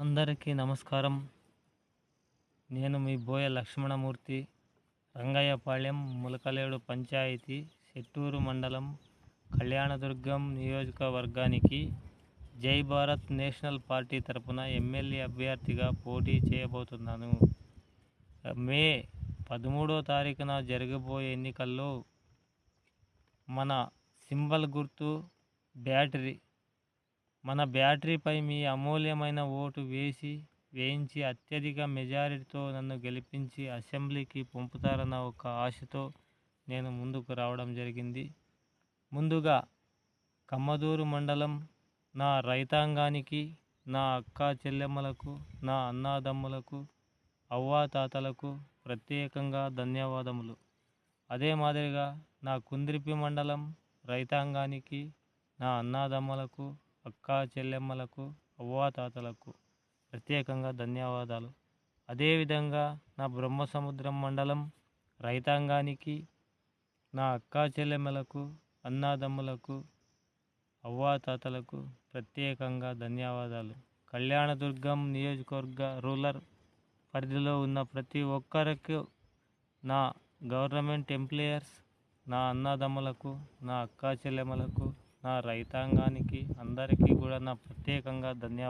అందరికీ నమస్కారం. నేను మీ బోయ లక్ష్మణమూర్తి. రంగయ్యపాళ్యం, ములకలేడు పంచాయతీ, సెట్టూరు మండలం, కళ్యాణదుర్గం నియోజకవర్గానికి జై భారత్ నేషనల్ పార్టీ తరపున ఎమ్మెల్యే అభ్యర్థిగా పోటీ చేయబోతున్నాను. మే 13వ తారీఖున జరగబోయే ఎన్నికల్లో మన సింబల్ గుర్తు బ్యాటరీ. మన బ్యాటరీపై మీ అమూల్యమైన ఓటు వేయించి అత్యధిక మెజారిటీతో నన్ను గెలిపించి అసెంబ్లీకి పంపుతారన్న ఒక ఆశతో నేను ముందుకు రావడం జరిగింది. ముందుగా కమ్మదూరు మండలం నా రైతాంగానికి, నా అక్కా చెల్లెమ్మలకు, నా అన్నాదమ్ములకు, అవ్వాతాతలకు ప్రత్యేకంగా ధన్యవాదములు. అదే మాదిరిగా నా కుంద్రిపి మండలం రైతాంగానికి, నా అన్నాదమ్ములకు, అక్కా చెల్లెమ్మలకు, అవ్వాతాతలకు ప్రత్యేకంగా ధన్యవాదాలు. అదేవిధంగా నా బ్రహ్మసముద్రం మండలం రైతాంగానికి, నా అక్కా చెల్లెమ్మలకు, అన్నాదమ్ములకు, అవ్వాతాతలకు ప్రత్యేకంగా ధన్యవాదాలు. కళ్యాణదుర్గం నియోజకవర్గ రూరల్ పరిధిలో ఉన్న ప్రతి ఒక్కరికి, నా గవర్నమెంట్ ఎంప్లాయర్స్, నా అన్నదమ్ములకు, నా అక్కా చెల్లెమ్మలకు, నా రైతాంగానికి అందరికీ కూడా నా ప్రత్యేకంగా ధన్యవాదాలు.